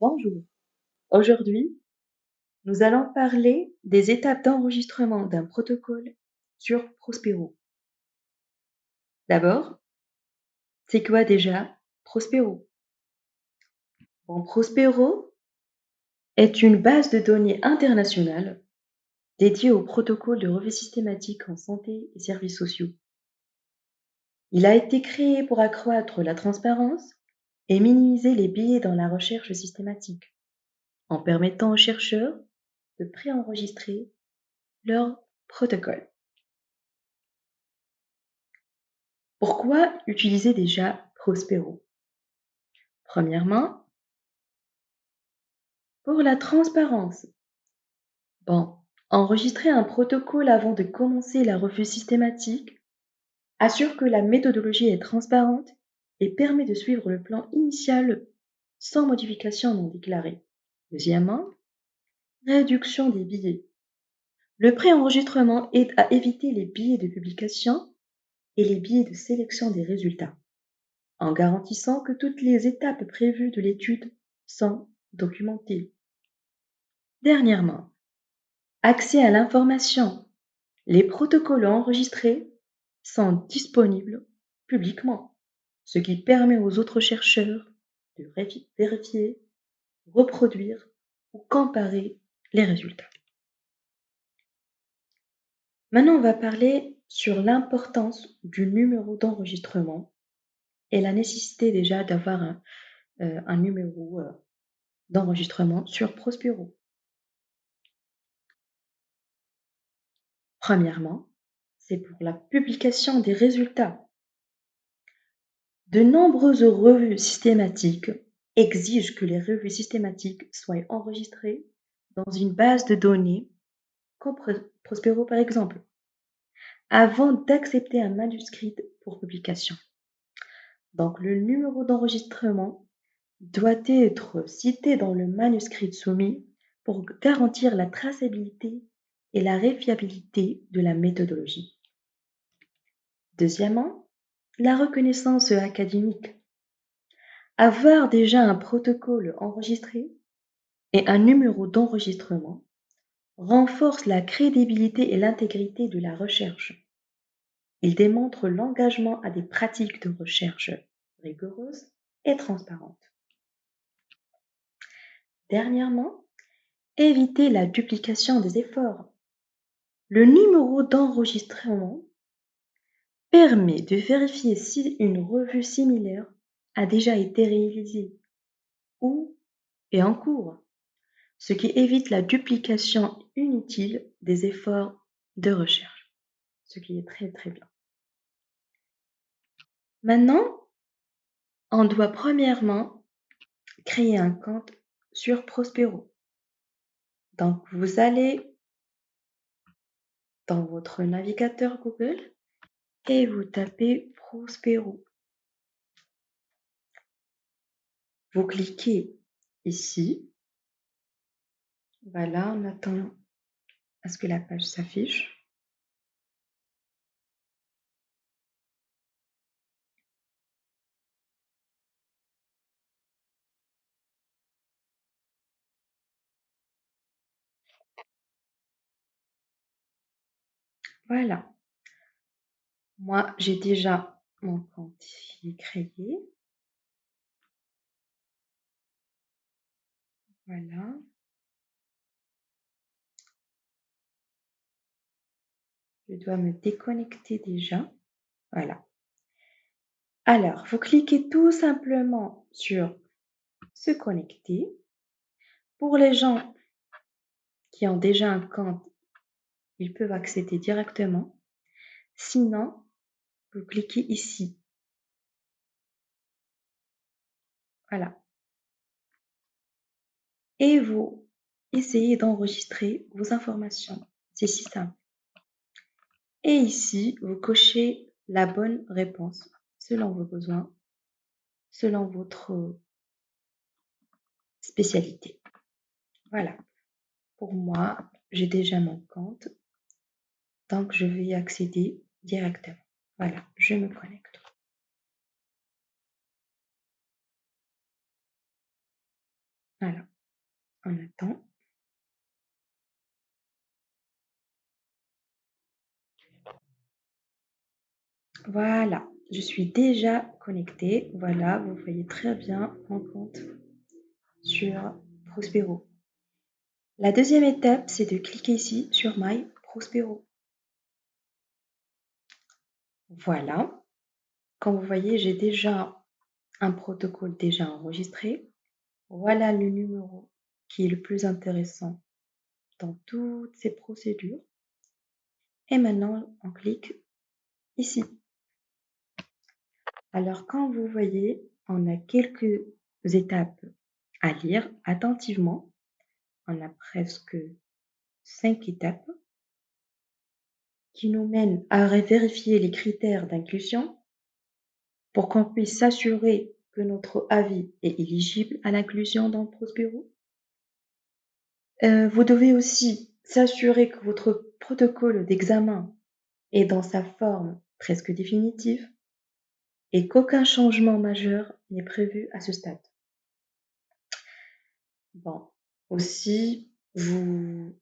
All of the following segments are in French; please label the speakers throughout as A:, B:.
A: Bonjour. Aujourd'hui, nous allons parler des étapes d'enregistrement d'un protocole sur Prospero. D'abord, c'est quoi déjà Prospero? Bon, Prospero est une base de données internationale dédiée au protocole de revue systématique en santé et services sociaux. Il a été créé pour accroître la transparence et minimiser les biais dans la recherche systématique, en permettant aux chercheurs de préenregistrer leur protocole. Pourquoi utiliser déjà Prospero? Premièrement, pour la transparence. Bon, enregistrer un protocole avant de commencer la revue systématique assure que la méthodologie est transparente et permet de suivre le plan initial sans modification non déclarée. Deuxièmement, réduction des biais. Le préenregistrement aide à éviter les biais de publication et les biais de sélection des résultats, en garantissant que toutes les étapes prévues de l'étude sont documentées. Dernièrement, accès à l'information. Les protocoles enregistrés sont disponibles publiquement, ce qui permet aux autres chercheurs de vérifier, reproduire ou comparer les résultats. Maintenant, on va parler sur l'importance du numéro d'enregistrement et la nécessité déjà d'avoir un numéro d'enregistrement sur Prospero. Premièrement, c'est pour la publication des résultats. De nombreuses revues systématiques exigent que les revues systématiques soient enregistrées dans une base de données, comme Prospero par exemple, avant d'accepter un manuscrit pour publication. Donc le numéro d'enregistrement doit être cité dans le manuscrit soumis pour garantir la traçabilité et la réfiabilité de la méthodologie. Deuxièmement, la reconnaissance académique. Avoir déjà un protocole enregistré et un numéro d'enregistrement renforce la crédibilité et l'intégrité de la recherche. Il démontre l'engagement à des pratiques de recherche rigoureuses et transparentes. Dernièrement, éviter la duplication des efforts. Le numéro d'enregistrement permet de vérifier si une revue similaire a déjà été réalisée ou est en cours, ce qui évite la duplication inutile des efforts de recherche, ce qui est très très bien. Maintenant, on doit premièrement créer un compte sur Prospero. Donc, vous allez dans votre navigateur Google et vous tapez Prospero. Vous cliquez ici. Voilà, on attend à ce que la page s'affiche. Voilà. Moi, j'ai déjà mon compte qui est créé. Voilà. Je dois me déconnecter déjà. Voilà. Alors, vous cliquez tout simplement sur se connecter. Pour les gens qui ont déjà un compte, ils peuvent accéder directement. Sinon, vous cliquez ici. Voilà. Et vous essayez d'enregistrer vos informations. C'est si simple. Et ici, vous cochez la bonne réponse selon vos besoins, selon votre spécialité. Voilà. Pour moi, j'ai déjà mon compte, donc je vais y accéder directement. Voilà, je me connecte. Voilà, on attend. Voilà, je suis déjà connectée. Voilà, vous voyez très bien mon compte sur Prospero. La deuxième étape, c'est de cliquer ici sur My Prospero. Voilà, comme vous voyez, j'ai déjà un protocole déjà enregistré. Voilà le numéro qui est le plus intéressant dans toutes ces procédures. Et maintenant, on clique ici. Alors, quand vous voyez, on a quelques étapes à lire attentivement. On a presque 5 étapes qui nous mènent à vérifier les critères d'inclusion pour qu'on puisse s'assurer que notre avis est éligible à l'inclusion dans Prospero. Vous devez aussi s'assurer que votre protocole d'examen est dans sa forme presque définitive et qu'aucun changement majeur n'est prévu à ce stade. Bon, aussi, vous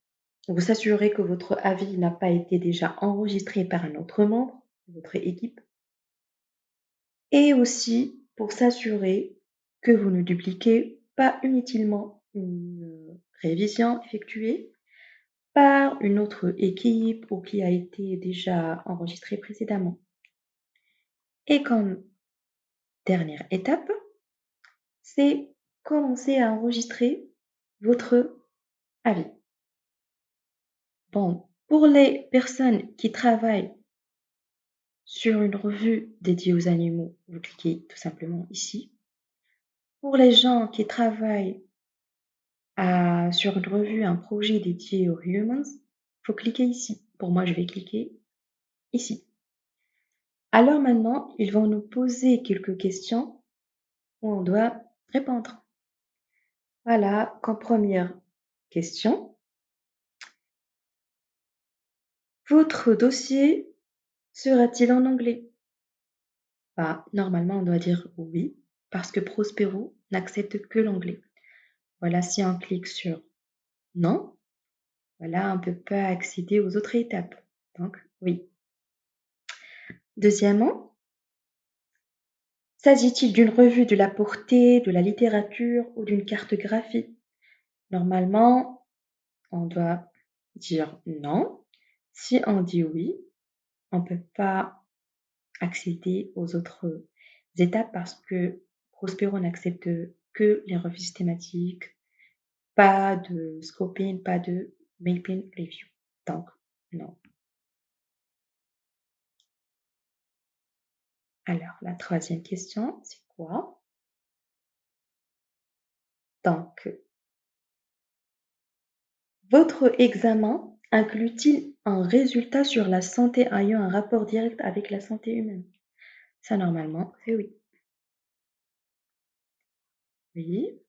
A: assurez que votre avis n'a pas été déjà enregistré par un autre membre de votre équipe et aussi pour s'assurer que vous ne dupliquez pas inutilement une révision effectuée par une autre équipe ou qui a été déjà enregistrée précédemment. Et comme dernière étape, c'est commencer à enregistrer votre avis. Bon, pour les personnes qui travaillent sur une revue dédiée aux animaux, vous cliquez tout simplement ici. Pour les gens qui travaillent sur une revue, un projet dédié aux humans, il faut cliquer ici. Pour moi, je vais cliquer ici. Alors maintenant, ils vont nous poser quelques questions où on doit répondre. Voilà, comme première question, votre dossier sera-t-il en anglais? Bah, normalement, on doit dire oui, parce que Prospero n'accepte que l'anglais. Voilà, si on clique sur non, voilà, on ne peut pas accéder aux autres étapes. Donc, oui. Deuxièmement, s'agit-il d'une revue de la portée, de la littérature ou d'une cartographie? Normalement, on doit dire non. Si on dit oui, on ne peut pas accéder aux autres étapes parce que Prospero n'accepte que les revues systématiques, pas de scoping, pas de mapping review. Donc, non. Alors, la troisième question, c'est quoi? Donc, votre examen inclut-il un résultat sur la santé ayant un rapport direct avec la santé humaine? Ça, normalement, c'est oui. Oui.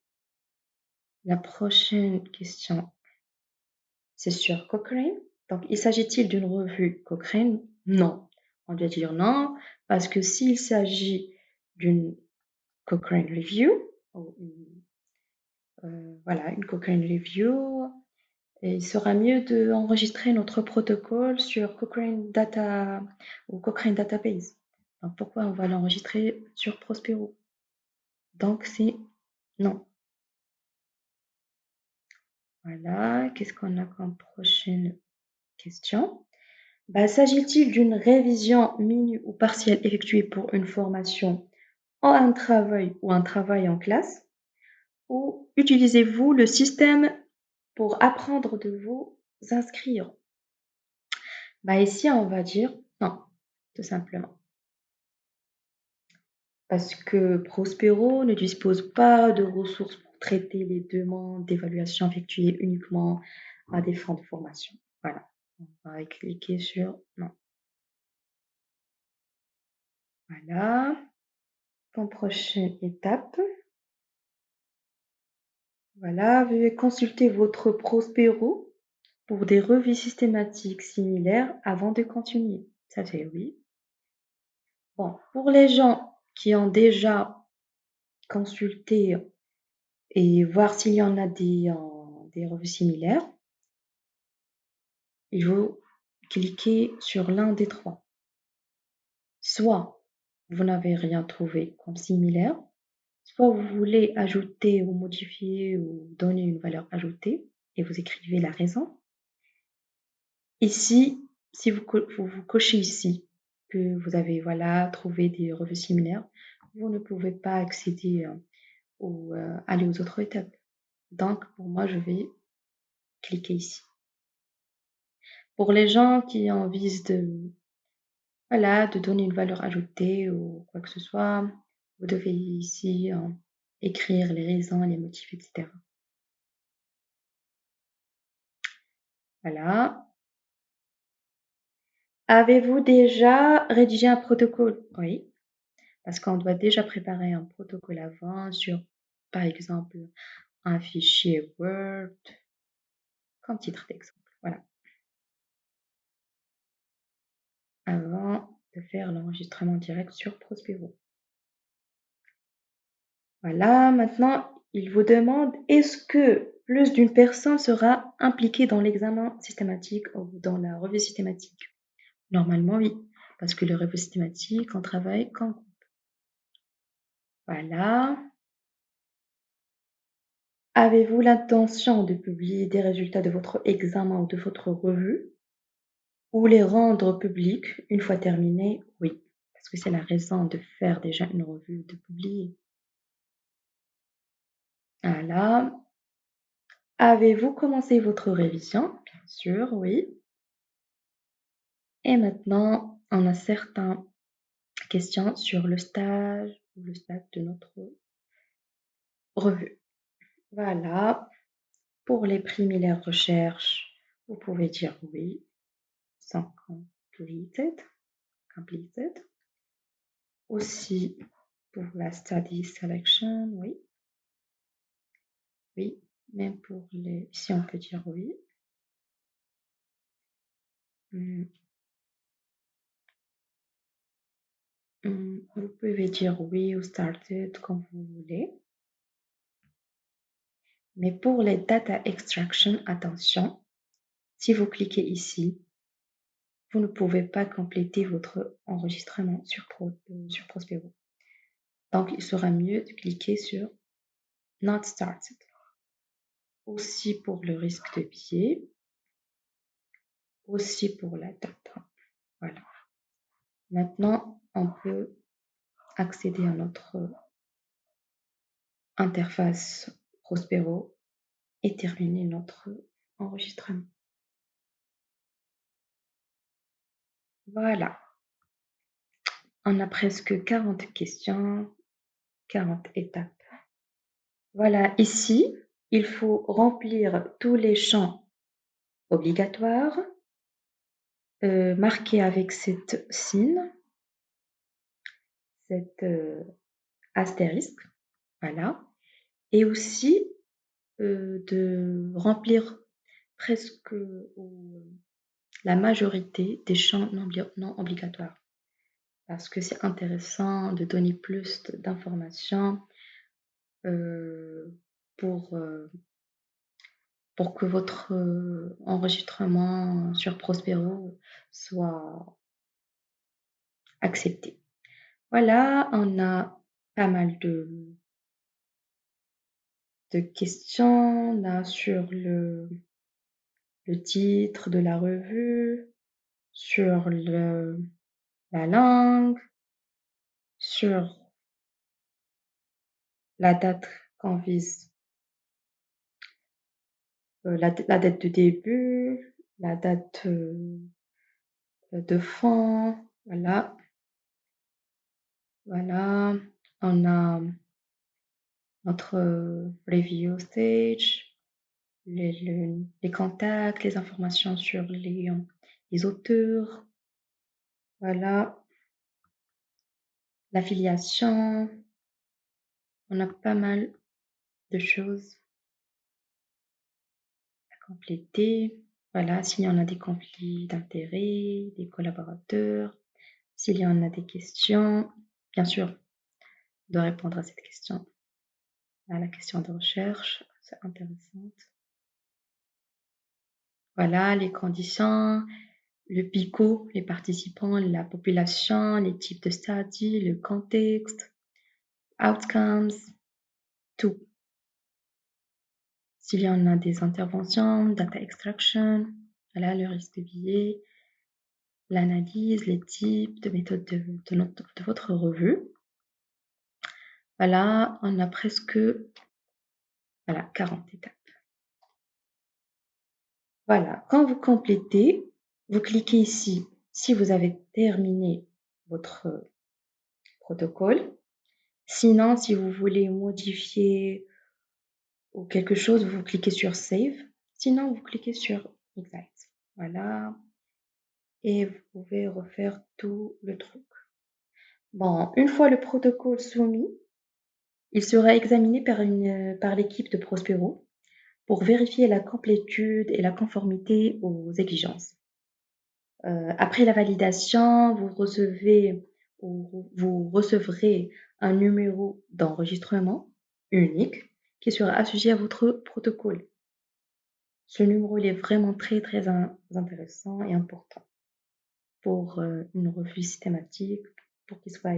A: La prochaine question, c'est sur Cochrane. Donc, il s'agit-il d'une revue Cochrane? Non. On doit dire non, parce que s'il s'agit d'une Cochrane Review, ou voilà, une Cochrane Review, et il sera mieux d'enregistrer notre protocole sur Cochrane Data ou Cochrane Database. Donc, pourquoi on va l'enregistrer sur Prospero? Donc, c'est non. Voilà, qu'est-ce qu'on a comme prochaine question? Bah, s'agit-il d'une révision minue ou partielle effectuée pour une formation en un travail ou un travail en classe? Ou utilisez-vous le système pour apprendre de vous inscrire? Bah, ici, on va dire non, tout simplement. Parce que Prospero ne dispose pas de ressources pour traiter les demandes d'évaluation effectuées uniquement à des fins de formation. Voilà, on va cliquer sur non. Voilà, comme prochaine étape, voilà, veuillez consulter votre Prospero pour des revues systématiques similaires avant de continuer. Ça fait oui. Bon, pour les gens qui ont déjà consulté et voir s'il y en a des revues similaires. Il faut cliquer sur l'un des 3. Soit vous n'avez rien trouvé comme similaire, soit vous voulez ajouter ou modifier ou donner une valeur ajoutée et vous écrivez la raison. Ici, si vous cochez ici que vous avez voilà, trouvé des revues similaires, vous ne pouvez pas accéder ou aller aux autres étapes. Donc, pour moi, je vais cliquer ici. Pour les gens qui ont envie voilà, de donner une valeur ajoutée ou quoi que ce soit, vous devez ici écrire les raisons, les motifs, etc. Voilà. Avez-vous déjà rédigé un protocole? Oui, parce qu'on doit déjà préparer un protocole avant sur, par exemple, un fichier Word, comme titre d'exemple. Voilà, avant de faire l'enregistrement direct sur Prospero. Voilà, maintenant, il vous demande est-ce que plus d'une personne sera impliquée dans l'examen systématique ou dans la revue systématique? Normalement, oui, parce que le revue systématique, on travaille quand. Voilà. Avez-vous l'intention de publier des résultats de votre examen ou de votre revue ou les rendre publics une fois terminés? Oui, parce que c'est la raison de faire déjà une revue, de publier. Voilà. Avez-vous commencé votre révision? Bien sûr, oui. Et maintenant, on a certaines questions sur le stage ou le stade de notre revue. Voilà. Pour les primaires recherches, vous pouvez dire oui. Sont completed. Completed. Aussi, pour la study selection, oui. Oui. Même pour les... Ici, on peut dire oui. Vous pouvez dire oui ou started comme vous voulez. Mais pour les data extraction, attention, si vous cliquez ici, vous ne pouvez pas compléter votre enregistrement sur Prospero. Donc, il sera mieux de cliquer sur Not started. Aussi pour le risque de biais, aussi pour la data. Voilà. Maintenant, on peut accéder à notre interface Prospero et terminer notre enregistrement. Voilà. On a presque 40 questions, 40 étapes. Voilà, ici, il faut remplir tous les champs obligatoires, marqués avec cette signe, cette astérisque, voilà. Et aussi de remplir presque la majorité des champs non obligatoires. Parce que c'est intéressant de donner plus d'informations pour, pour que votre enregistrement sur Prospero soit accepté. Voilà, on a pas mal de questions là sur le titre de la revue, sur la langue, sur la date qu'on vise, la date de début, la date de fin, voilà. Voilà, on a notre review stage, les contacts, les informations sur les auteurs, voilà, l'affiliation. On a pas mal de choses à compléter. Voilà, s'il y en a des conflits d'intérêts, des collaborateurs, s'il y en a des questions, bien sûr, de répondre à cette question. Là, la question de recherche, c'est intéressante. Voilà, les conditions, le PICO, les participants, la population, les types de study, le contexte, outcomes, tout. S'il y en a des interventions, data extraction, voilà, le risque de biais, l'analyse, les types de méthodes de votre revue. Voilà, on a presque voilà, 40 étapes. Voilà, quand vous complétez, vous cliquez ici si vous avez terminé votre protocole. Sinon, si vous voulez modifier ou quelque chose, vous cliquez sur Save. Sinon, vous cliquez sur Exit. Voilà, et vous pouvez refaire tout le truc. Bon, une fois le protocole soumis, il sera examiné par l'équipe de Prospero pour vérifier la complétude et la conformité aux exigences. Après la validation, vous recevrez un numéro d'enregistrement unique qui sera associé à votre protocole. Ce numéro, il est vraiment très, très intéressant et important pour une revue systématique, pour qu'il soit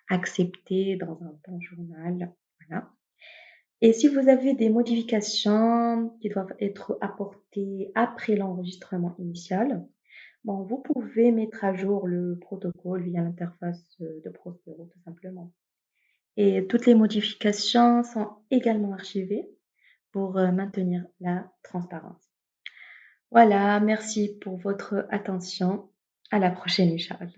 A: accepté dans un bon journal. Voilà. Et si vous avez des modifications qui doivent être apportées après l'enregistrement initial, bon, vous pouvez mettre à jour le protocole via l'interface de Prospero, tout simplement. Et toutes les modifications sont également archivées pour maintenir la transparence. Voilà, merci pour votre attention. À la prochaine, Inch'Allah.